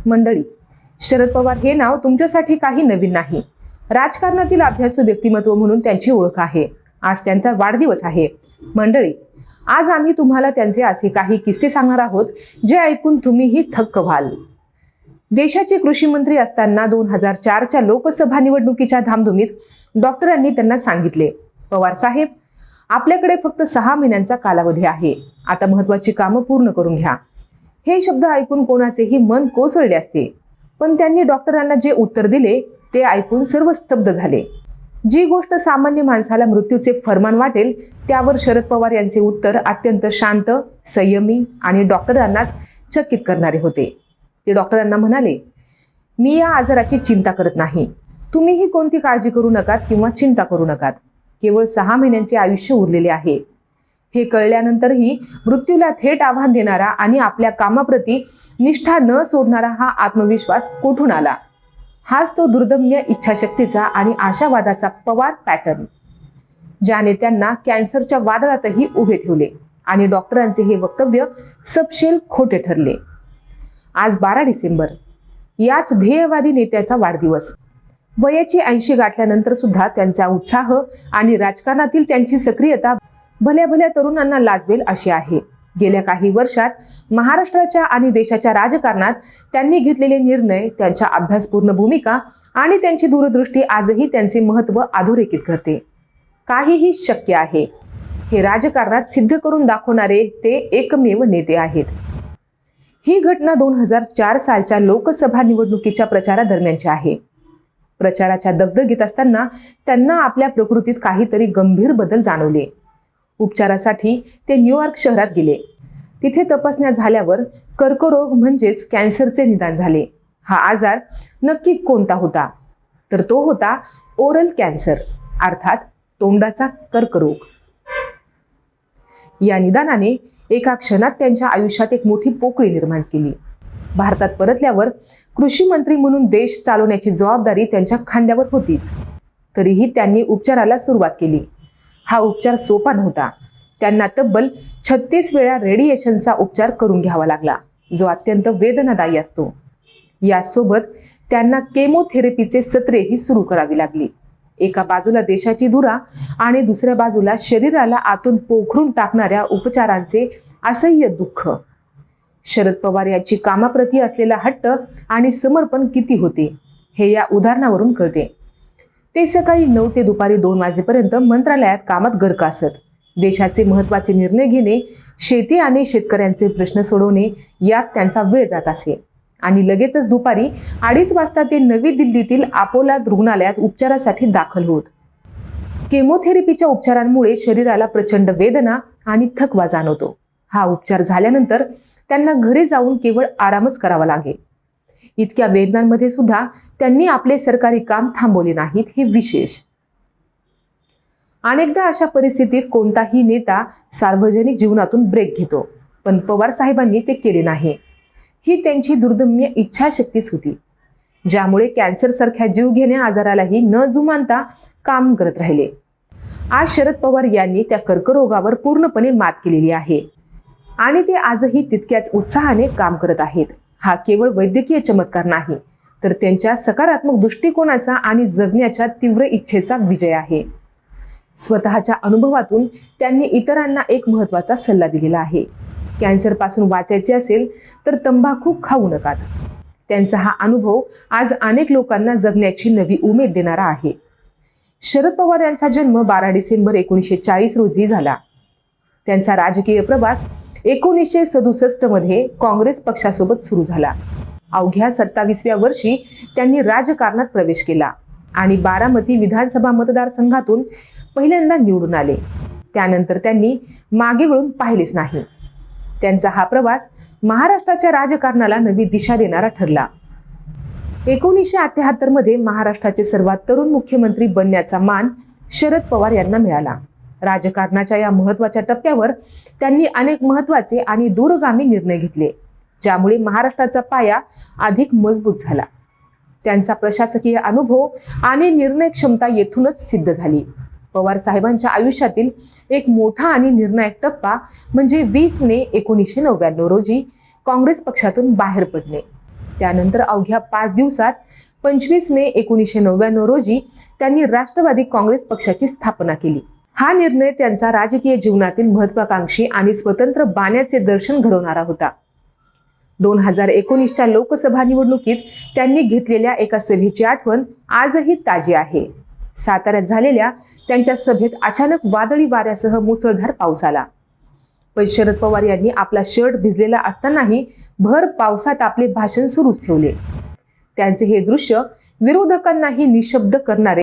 मंडळी, शरद पवार हे नाव तुमच्यासाठी काही नवीन नाही. राजकारणातील अभ्यासू व्यक्तिमत्व म्हणून त्यांची ओळख आहे. आज त्यांचा वाढदिवस आहे. मंडळी, आज आम्ही तुम्हाला त्यांचे असे काही किस्से सांगणार आहोत जे ऐकून तुम्हीही थक्क व्हाल. देशाचे कृषी मंत्री असताना 2004च्या लोकसभा निवडणुकीच्या धामधुमीत डॉक्टरांनी त्यांना सांगितले, पवार साहेब, आपल्याकडे फक्त 6 महिन्यांचा कालावधी आहे. आता महत्वाची कामं पूर्ण करून घ्या. हे शब्द ऐकून कोणाचेही मन कोसळले असते. पण त्यांनी डॉक्टरांना जे उत्तर दिले ते ऐकून सर्व स्तब्ध झाले. जी गोष्ट सामान्य माणसाला मृत्यूचे फरमान वाटेल, त्यावर शरद पवार यांचे उत्तर अत्यंत शांत, संयमी आणि डॉक्टरांनाच चकित करणारे होते. ते डॉक्टरांना म्हणाले, मी या आजाराची चिंता करत नाही. तुम्हीही कोणती काळजी करू नकात किंवा चिंता करू नकात. केवळ 6 महिन्यांचे आयुष्य उरलेले आहे. हे कळल्यानंतरही मृत्यूला थेट आव्हान देणारा आणि आपल्या कामाप्रती निष्ठा न सोडणारा हा आत्मविश्वास कुठून आला? हाच तो दुर्दम्य इच्छाशक्तीचा आणि आशावादाचा पवार पॅटर्न, ज्याने त्यांना कॅन्सरच्या वादळातही उभे ठेवले आणि डॉक्टरांचे हे वक्तव्य सपशेल खोटे ठरले. आज 12 डिसेंबर, याच ध्येयवादी नेत्याचा वाढदिवस. वयाची 80 गाठल्यानंतर सुद्धा त्यांचा उत्साह आणि राजकारणातील त्यांची सक्रियता भल्या भल्या तरुणांना लाजवेल अशी आहे. गेल्या काही वर्षात महाराष्ट्राच्या आणि देशाच्या राजकारणात त्यांनी घेतलेले निर्णय, त्यांच्या अभ्यासपूर्ण भूमिका आणि त्यांची दूरदृष्टी आजही त्यांचे महत्त्व अधोरेखित करते. काहीही शक्य आहे हे राजकारणात सिद्ध करून दाखवणारे ते एकमेव नेते आहेत. ही घटना 2004 सालच्या लोकसभा निवडणुकीच्या प्रचारादरम्यानची आहे. प्रचाराच्या दगदगीत असताना त्यांना आपल्या प्रकृतीत काहीतरी गंभीर बदल जाणवले. उपचारासाठी ते न्यूयॉर्क शहरात गेले. तिथे तपासण्या झाल्यावर कर्करोग म्हणजेच कॅन्सरचे निदान झाले. हा आजार नक्की कोणता होता? तर तो होता ओरल कॅन्सर, अर्थात तोंडाचा कर्करोग. या निदानाने एका क्षणात त्यांच्या आयुष्यात एक मोठी पोकळी निर्माण केली. भारतात परतल्यावर कृषी मंत्री म्हणून देश चालवण्याची जबाबदारी त्यांच्या खांद्यावर होतीच. तरीही त्यांनी उपचाराला सुरुवात केली. हा उपचार सोपा नव्हता. त्यांना तब्बल 36 वेळा रेडिएशनचा उपचार करून घ्यावा लागला, जो अत्यंत वेदनादायी असतो. यासोबत त्यांना केमोथेरपीचे सत्रेही सुरू करावी लागली. एका बाजूला देशाची धुरा आणि दुसऱ्या बाजूला शरीराला आतून पोखरून टाकणाऱ्या उपचारांचे असह्य दुःख. शरद पवार यांची कामाप्रती असलेला हट्ट आणि समर्पण किती होते हे या उदाहरणावरून कळते. ते सकाळी 9 ते दुपारी 2 वाजेपर्यंत मंत्रालयात कामात गर्क असत. देशाचे महत्त्वाचे निर्णय घेणे, शेती आणि शेतकऱ्यांचे प्रश्न सोडवणे यात त्यांचा वेळ जात असे. आणि लगेचच दुपारी 2:30 वाजता ते नवी दिल्लीतील अपोलो रुग्णालयात उपचारासाठी दाखल होत. केमोथेरपीच्या उपचारांमुळे शरीराला प्रचंड वेदना आणि थकवा जाणवतो. हा उपचार झाल्यानंतर त्यांना घरी जाऊन केवळ आरामच करावा लागे. इतक्या वेदनांमध्ये सुद्धा त्यांनी आपले सरकारी काम थांबवले नाहीत, हे विशेष. अनेकदा अशा परिस्थितीत कोणताही नेता सार्वजनिक जीवनातून ब्रेक घेतो, पण पवार साहेबांनी ते केले नाही. ही त्यांची दुर्दम्य इच्छाशक्तीच होती, ज्यामुळे कॅन्सर सारख्या जीवघेण्या आजारालाही न जुमानता काम करत राहिले. आज शरद पवार यांनी त्या कर्करोगावर पूर्णपणे मात केलेली आहे आणि ते आजही तितक्याच उत्साहाने काम करत आहेत. हा केवळ वैद्यकीय चमत्कार नाही, तर त्यांच्या सकारात्मक दृष्टिकोनाचा आणि जगण्याच्या तीव्र इच्छेचा विजय आहे. स्वतःच्या अनुभवातून त्यांनी इतरांना एक महत्त्वाचा सल्ला दिलेला आहे. कॅन्सरपासून वाचायचे असेल तर तंबाखू खाऊ नकात. त्यांचा हा अनुभव आज अनेक लोकांना जगण्याची नवी उमेद देणारा आहे. शरद पवार यांचा जन्म 12 डिसेंबर 1940 रोजी झाला. त्यांचा राजकीय प्रवास 1967 मध्ये काँग्रेस पक्षासोबत सुरू झाला. अवघ्या 27व्या वर्षी त्यांनी राजकारणात प्रवेश केला आणि बारामती विधानसभा मतदारसंघातून पहिल्यांदा निवडून आले. त्यानंतर त्यांनी मागे वळून पाहिलेच नाही. त्यांचा हा प्रवास महाराष्ट्राच्या राजकारणाला नवी दिशा देणारा ठरला. 1978 मध्ये महाराष्ट्राचे सर्वात तरुण मुख्यमंत्री बनण्याचा मान शरद पवार यांना मिळाला. राजकारणाच्या या महत्त्वाच्या टप्प्यावर त्यांनी अनेक महत्त्वाचे आणि दूरगामी निर्णय घेतले, ज्यामुळे महाराष्ट्राचा पाया अधिक मजबूत झाला. त्यांचा प्रशासकीय अनुभव आणि निर्णय क्षमता येथूनच सिद्ध झाली. पवार साहेबांच्या आयुष्यातील एक मोठा आणि निर्णायक टप्पा म्हणजे 20 मे 1999 रोजी काँग्रेस पक्षातून बाहेर पडणे. त्यानंतर अवघ्या 5 दिवसात 25 मे 1999 रोजी त्यांनी राष्ट्रवादी काँग्रेस पक्षाची स्थापना केली. हा निर्णय त्यांचा राजकीय जीवनातील महत्वाकांक्षी आणि स्वतंत्र बाण्याचे दर्शन घडवणारा होता. 2019च्या लोकसभा निवडणुकीत त्यांनी घेतलेल्या एका सभेची आठवण आजही ताजी आहे. साताऱ्यात झालेल्या त्यांच्या सभेत अचानक वादळी वाऱ्यासह मुसळधार पाऊस आला. पण शरद पवार यांनी आपला शर्ट भिजलेला असतानाही भर पावसात आपले भाषण सुरूच ठेवले. त्यांचे हे दृश्य विरोधकांनाही निशब्द करणारे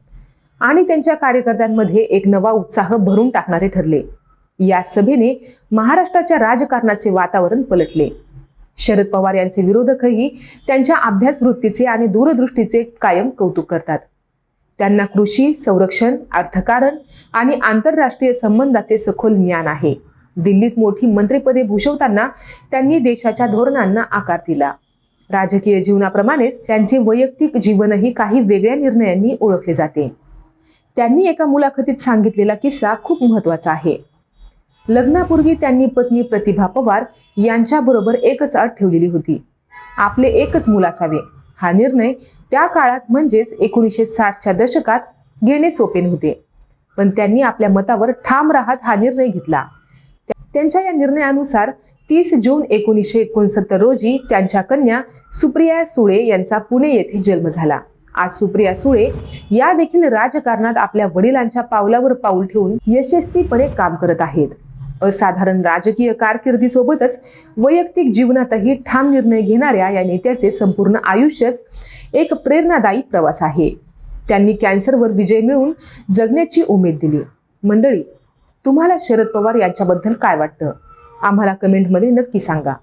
आणि त्यांच्या कार्यकर्त्यांमध्ये एक नवा उत्साह भरून टाकणारे ठरले. या सभेने महाराष्ट्राच्या राजकारणाचे वातावरण पलटले. शरद पवार यांचे विरोधकही त्यांच्या अभ्यास वृत्तीचे आणि दूरदृष्टीचे कायम कौतुक करतात. त्यांना कृषी, संरक्षण, अर्थकारण आणि आंतरराष्ट्रीय संबंधाचे सखोल ज्ञान आहे. दिल्लीत मोठी मंत्रिपदे भूषवताना त्यांनी देशाच्या धोरणांना आकार दिला. राजकीय जीवनाप्रमाणेच त्यांचे वैयक्तिक जीवनही काही वेगळ्या निर्णयांनी ओळखले जाते. त्यांनी एका मुलाखतीत सांगितलेला किस्सा खूप महत्त्वाचा आहे. लग्नापूर्वी त्यांनी पत्नी प्रतिभा पवार यांच्याबरोबर एकच अट ठेवलेली होती, आपले एकच मूल असावे. हा निर्णय त्या काळात म्हणजेच 1960च्या दशकात घेणे सोपे नव्हते, पण त्यांनी आपल्या मतावर ठाम राहत हा निर्णय घेतला. त्यांच्या या निर्णयानुसार 30 जून 1969 रोजी त्यांच्या कन्या सुप्रिया सुळे यांचा पुणे येथे जन्म झाला. आज सुप्रिया सुळे या देखील राजकारणात आपल्या वडिलांच्या पावलावर पाऊल ठेवून यशस्वीपणे काम करत आहेत. असाधारण राजकीय कारकिर्दीसोबतच वैयक्तिक जीवनातही ठाम निर्णय घेणाऱ्या या नेत्याचे संपूर्ण आयुष्यच एक प्रेरणादायी प्रवास आहे. त्यांनी कॅन्सरवर विजय मिळवून जगण्याची उमेद दिली. मंडळी, तुम्हाला शरद पवार यांच्याबद्दल काय वाटतं? आम्हाला कमेंटमध्ये नक्की सांगा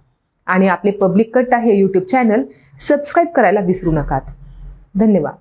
आणि आपले पब्लिक कट्टा हे यूट्यूब चॅनल सबस्क्राईब करायला विसरू नका. धन्यवाद.